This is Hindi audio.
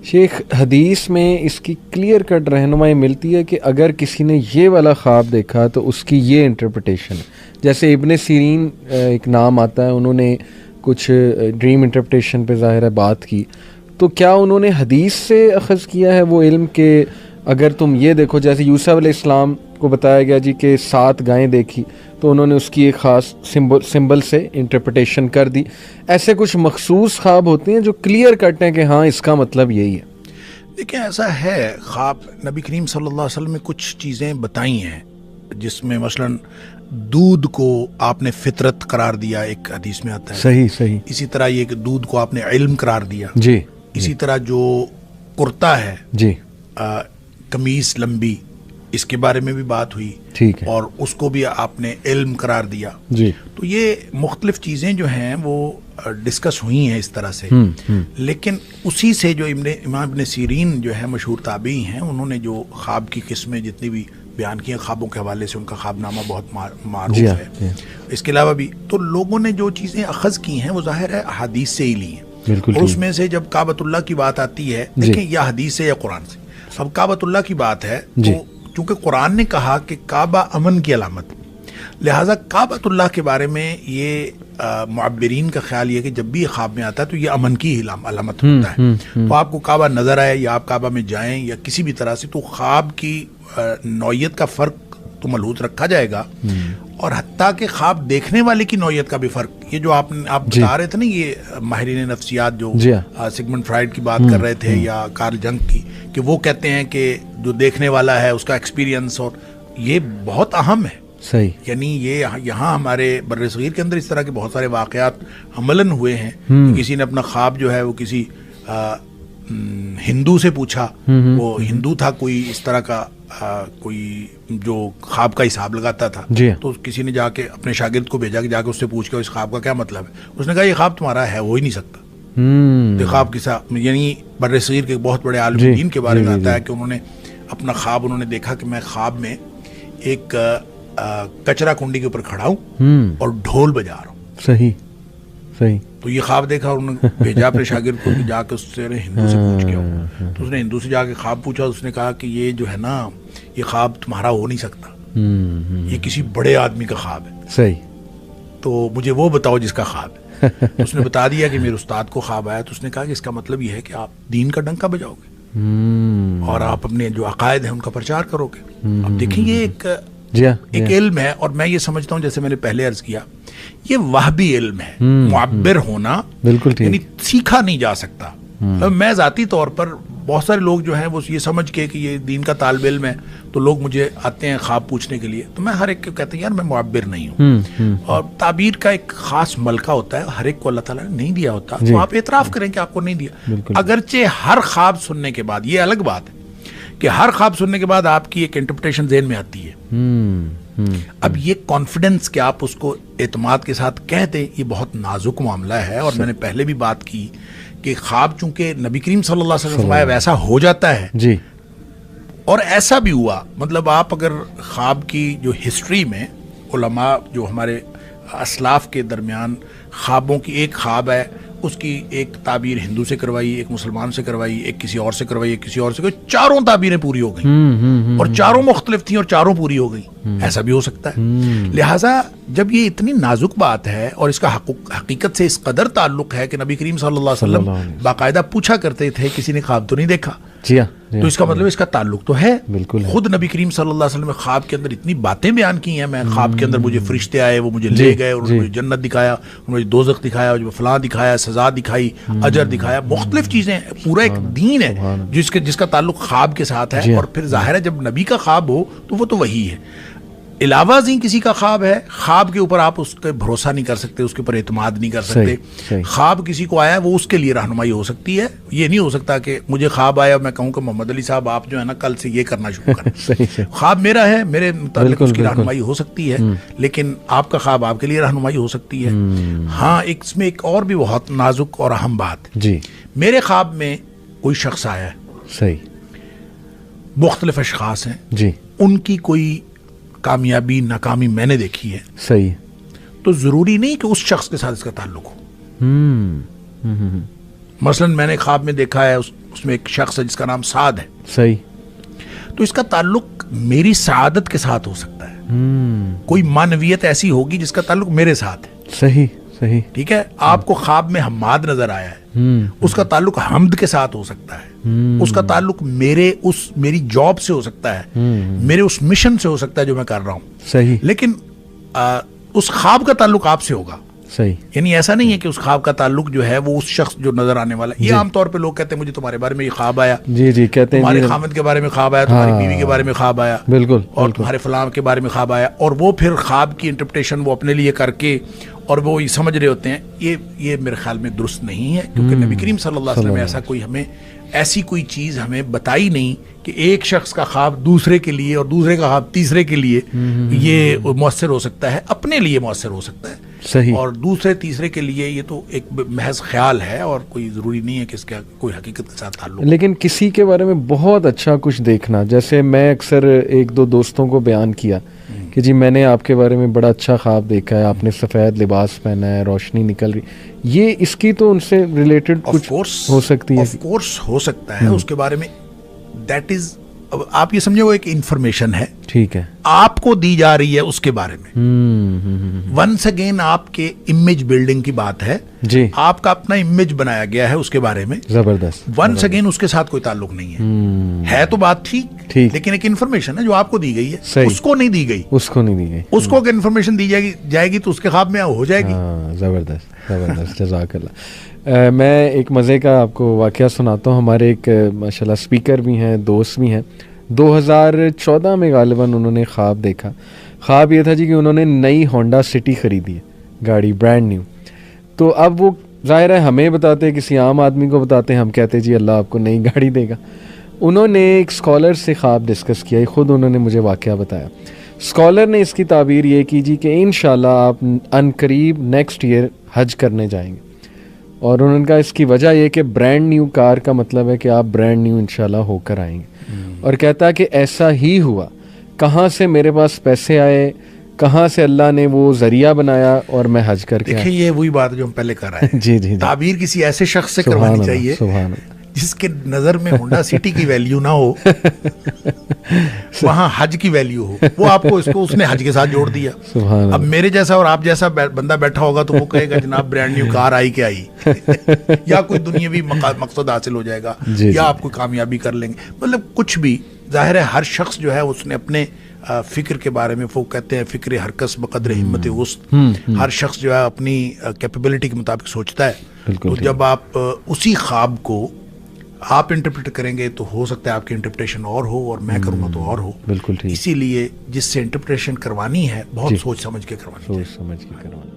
शेख, हदीस में इसकी क्लियर कट रहनुमाई मिलती है कि अगर किसी ने ये वाला ख्वाब देखा तो उसकी ये इंटरप्रिटेशन है। जैसे इब्ने सीरीन एक नाम आता है, उन्होंने कुछ ड्रीम इंटरप्रिटेशन पे ज़ाहिर है बात की, तो क्या उन्होंने हदीस से अखज़ किया है वो इल्म के अगर तुम ये देखो, जैसे यूसुफ अलैहिस्सलाम को बताया गया जी कि 7 गायें देखी तो उन्होंने उसकी एक ख़ास सिंबल से इंटरप्रिटेशन कर दी। ऐसे कुछ मखसूस ख्वाब होते हैं जो क्लियर कट हैं कि हाँ इसका मतलब यही है। देखिए, ऐसा है, ख्वाब नबी करीम सल्लल्लाहु अलैहि वसल्लम ने कुछ चीज़ें बताई हैं जिसमें मसलन दूध को आपने फितरत करार दिया, एक हदीस में आता है। सही सही। इसी तरह ये कि दूध को आपने इल्म करार दिया जी। इसी तरह जो कुर्ता है जी, कमीज लंबी, इसके बारे में भी बात हुई, ठीक है, और उसको भी आपने इल्म करार दिया जी। तो ये मुख्तलिफ चीज़ें जो हैं वो डिस्कस हुई हैं इस तरह से। लेकिन उसी से जो इमाम इब्ने सीरीन जो है मशहूर ताबी हैं, उन्होंने जो ख्वाब की किस्में जितनी भी बयान की हैं, ख्वाबों के हवाले से उनका ख्वाबनामा बहुत मारूफ है। इसके अलावा भी तो लोगों ने जो चीज़ें अखज़ की हैं वो ज़ाहिर है हदीस से ही ली हैं। और उसमें से जब काबतुल्लाह की बात आती है, देखें या हदीस से या कुरान से, अब काबतुल्लाह की बात है तो चूंकि कुरान ने कहा कि काबा अमन की अलामत, लिहाजा काबतुल्लाह के बारे में ये मुअब्बिरीन का ख्याल ये कि जब भी ये ख्वाब में आता है तो ये अमन की अलामत होता है। तो आपको काबा नजर आए या आप काबा में जाएं या किसी भी तरह से, तो ख्वाब की नौयत का फ़र्क तो मलहूज रखा जाएगा, और हत्ता के ख्वाब देखने वाले की नौयत का भी फ़र्क। ये जो आप बता रहे थे ना, ये माहिरीन नफ्सियात जो सिगमंड फ्राइड की बात कर रहे थे या कार्ल जंग की, कि वो कहते हैं कि जो देखने वाला है उसका एक्सपीरियंस, और ये बहुत अहम है। सही। यानी ये यहाँ हमारे बर्र-ए-सग़ीर के अंदर इस तरह के बहुत सारे वाक़यात अमलन हुए हैं कि किसी ने अपना ख्वाब जो है वो किसी हिंदू से पूछा, वो हिंदू था कोई इस तरह का कोई जो ख्वाब का हिसाब लगाता था, तो किसी ने जाके अपने शागिर्द को भेजा कि जाके उससे पूछ के इस ख्वाब का क्या मतलब है। उसने कहा ये ख्वाब तुम्हारा है, हो ही नहीं सकता। तो ख्वाब किसा, यानी बर्र-ए-सग़ीर के बहुत बड़े आलिम दीन के बारे में आता है कि उन्होंने अपना ख्वाब उन्होंने देखा कि मैं ख्वाब में एक कचरा कुंडी के ऊपर खड़ा हूँ और ढोल बजा रहा हूँ। सही सही। तो ये ख्वाब देखा, उन्होंने भेजा अपने शागिर्द को कि जाके उससे हिंदू से पूछ के आओ। तो उसने हिंदू से जाके ख्वाब पूछा, उसने कहा कि ये जो है ना, ये ख्वाब तुम्हारा हो नहीं सकता, ये किसी बड़े आदमी का ख्वाब है। सही। तो मुझे वो बताओ जिसका ख्वाब है। तो उसने बता दिया कि मेरे उस्ताद को ख्वाब आया। तो उसने कहा कि इसका मतलब ये है कि आप दीन का डंका बजाओगे और आप अपने जो अकायद हैं उनका प्रचार करोगे। अब देखिए, ये एक इल्म है, और मैं ये समझता हूँ, जैसे मैंने पहले अर्ज किया, ये वहबी इल्म है। मुअब्बिर होना बिल्कुल यानी सीखा नहीं जा सकता। मैं ज़ाती तौर पर बहुत सारे लोग जो हैं वो ये समझ के कि ये दीन का तालिब इल्म है, तो लोग मुझे आते हैं ख्वाब पूछने के लिए, तो मैं हर एक को कहते हैं यार मैं मुअब्बिर नहीं हूँ। और ताबीर का एक खास मलका होता है, हर एक को अल्लाह ताला ने नहीं दिया होता, तो आप एतराफ़ करें कि आपको नहीं दिया। अगरचे हर ख्वाब सुनने के बाद, ये अलग बात है कि हर ख्वाब सुनने के बाद आपकी एक इंटरप्रिटेशन ज़हन में आती है। अब ये कॉन्फिडेंस कि आप उसको एतमाद के साथ कह दें, ये बहुत नाजुक मामला है। और मैंने पहले भी बात की कि ख्वाब चूंकि नबी करीम सल्लल्लाहु अलैहि वसल्लम फरमाया वैसा हो जाता है जी, और ऐसा भी हुआ। मतलब आप अगर ख्वाब की जो हिस्ट्री में उलमा जो हमारे असलाफ के दरमियान ख्वाबों की, एक ख्वाब है उसकी एक ताबीर हिंदू से करवाई, एक मुसलमान से करवाई, एक किसी और से करवाई, एक किसी और से करवाई, चारों ताबीरें पूरी हो गई और चारों मुख्तलिफ थी और चारों पूरी हो गई। ऐसा भी हो सकता है। लिहाजा जब ये इतनी नाजुक बात है और इसका हकीकत से इस कदर ताल्लुक है कि नबी करीम सल्लल्लाहु अलैहि वसल्लम बाकायदा पूछा करते थे किसी ने ख्वाब तो नहीं देखा, तो इसका मतलब इसका ताल्लुक तो है। बिल्कुल। खुद नबी करीम सल्लल्लाहु अलैहि वसल्लम ने ख्वाब के अंदर इतनी बातें बयान की हैं। मैं ख्वाब के अंदर मुझे फरिश्ते आए, वो मुझे ले गए, उन्होंने मुझे जन्नत दिखाया, उन्होंने मुझे दोज़ख दिखाया, मुझे फलां दिखाया, सजा दिखाई, अजर दिखाया, मुख्तलिफ चीजें। पूरा एक दीन है जिसका ताल्लुक ख्वाब के साथ है। और फिर जाहिर है जब नबी का ख्वाब हो तो वो तो वही है। इलावा जी किसी का ख्वाब है, ख्वाब के ऊपर आप उसके भरोसा नहीं कर सकते, उसके ऊपर एतमाद नहीं कर सकते। ख्वाब किसी को आया वो उसके लिए रहनुमाई हो सकती है। ये नहीं हो सकता कि मुझे ख्वाब आया मैं कहूँ कि मोहम्मद अली साहब आप जो है ना कल से ये करना शुरू करें। ख्वाब मेरा है, मेरे मुताबिक उसकी रहनुमाई हो सकती है, लेकिन आपका ख्वाब आपके लिए रहनुमाई हो सकती है। हाँ, इसमें एक और भी बहुत नाजुक और अहम बात जी, मेरे ख्वाब में कोई शख्स आया है, सही, मुख्तलिफ अशखास हैं जी, उनकी कोई कामयाबी नाकामी मैंने देखी है, सही, तो जरूरी नहीं कि उस शख्स के साथ इसका ताल्लुक हो। मसलन मैंने ख्वाब में देखा है उसमें एक शख्स है जिसका नाम साद है। सही। तो इसका ताल्लुक मेरी सआदत के साथ हो सकता है। कोई मानवियत ऐसी होगी जिसका ताल्लुक मेरे साथ है। सही सही। ठीक है, आपको ख्वाब में हम्माद नजर आया है, उसका ताल्लुक हमद के साथ हो सकता है, उसका ताल्लुक मेरी जॉब से हो सकता है, मेरे उस मिशन से हो सकता है जो मैं कर रहा हूं। सही। लेकिन उस ख्वाब का ताल्लुक आपसे होगा। सही। यानी ऐसा नहीं है कि उस ख्वाब का ताल्लुक जो है वो उस शख्स जो नजर आने वाला है। ये आमतौर पे लोग कहते हैं मुझे तुम्हारे बारे में ये ख्वाब आया, जी जी कहते हैं, तुम्हारे खामद के बारे में ख्वाब आया, तुम्हारी बीवी के बारे में ख्वाब आया, बिल्कुल, और तुम्हारे फलाम के बारे में ख्वाब आया, और वो फिर ख्वाब की इंटरप्रिटेशन वो अपने लिए करके और वो ये समझ रहे होते हैं। ये मेरे ख्याल में दुरुस्त नहीं है, क्योंकि नबी करीम सल्लल्लाहु अलैहि वसल्लम ऐसा कोई हमें ऐसी कोई चीज हमें बताई नहीं कि एक शख्स का ख्वाब दूसरे के लिए और दूसरे का ख्वाब तीसरे के लिए ये मुअस्सर हो सकता है, अपने लिए मुअस्सर हो सकता है। सही। और दूसरे तीसरे के लिए ये तो एक महज ख्याल है और कोई जरूरी नहीं है कि इसका कोई हकीकत के साथ ताल्लुक। लेकिन किसी के बारे में बहुत अच्छा कुछ देखना, जैसे मैं अक्सर एक दो दोस्तों को बयान किया कि जी मैंने आपके बारे में बड़ा अच्छा ख्वाब देखा है, आपने सफ़ेद लिबास पहना है, रोशनी निकल रही, ये इसकी तो उनसे रिलेटेड कुछ हो सकती है। ऑफ कोर्स हो सकता है उसके बारे में। दैट इज, आप ये समझो, एक इंफॉर्मेशन है, ठीक है, आपको दी जा रही है उसके बारे में। वंस अगेन आपके इमेज बिल्डिंग की बात है जी, आपका अपना इमेज बनाया गया है उसके बारे में। जबरदस्त। वंस अगेन उसके साथ कोई ताल्लुक नहीं है तो बात ठीक, लेकिन एक इन्फॉर्मेशन है जो आपको दी गई है, उसको नहीं दी गई, उसको नहीं दी गई, उसको अगर इन्फॉर्मेशन दी जाएगी तो उसके ख्वाब में हो जाएगी। जबरदस्त जबरदस्त। जज़ाकल्लाह। मैं एक मज़े का आपको वाक़या सुनाता हूँ। हमारे एक माशाल्लाह स्पीकर भी हैं, दोस्त भी हैं। 2014 में गालिबन उन्होंने ख्वाब देखा। ख्वाब ये था जी कि उन्होंने नई होंडा सिटी ख़रीदी है, गाड़ी ब्रांड न्यू। तो अब वो ज़ाहिर है हमें बताते हैं, किसी आम आदमी को बताते हैं, हम कहते जी अल्लाह आपको नई गाड़ी देगा। उन्होंने एक स्कॉलर से ख्वाब डिस्कस किया, ख़ुद उन्होंने मुझे वाक़या बताया। स्कॉलर ने इसकी ताबीर ये की जी कि इंशाल्लाह आप अनकरीब नेक्स्ट ईयर हज करने जाएंगे। और उन्होंने कहा इसकी वजह यह कि ब्रांड न्यू कार का मतलब है कि आप ब्रांड न्यू इंशाल्लाह होकर आएंगे। और कहता है कि ऐसा ही हुआ। कहाँ से मेरे पास पैसे आए, कहाँ से अल्लाह ने वो जरिया बनाया और मैं हज करके। देखिए ये वही बात जो हम पहले कर रहे हैं। जी जी। ताबीर किसी ऐसे शख्स से करवानी चाहिए जिसके नजर में होंडा सिटी की वैल्यू ना हो, वहां हज की वैल्यू हो। वो आपको इसको उसने हज के साथ जोड़ दिया। अब मेरे जैसा और आप जैसा बंदा बैठा होगा तो वो कहेगा जनाब ब्रांड न्यू कार आई के आई या कोई दुनियावी मकसद हासिल हो जाएगा या आप कोई कामयाबी कर लेंगे, मतलब कुछ भी। जाहिर है हर शख्स जो है उसने अपने फिक्र के बारे में, वो कहते हैं फिक्र हरकस बकद्र हिम्मत वुस्त, हर शख्स जो है अपनी कैपेबिलिटी के मुताबिक सोचता है। तो जब आप उसी ख्वाब को आप इंटरप्रेट करेंगे तो हो सकता है आपकी इंटरप्रिटेशन और हो और मैं करूंगा तो और हो। बिल्कुल ठीक। इसीलिए जिससे इंटरप्रिटेशन करवानी है बहुत सोच समझ के करवानी, सोच समझ के करवानी।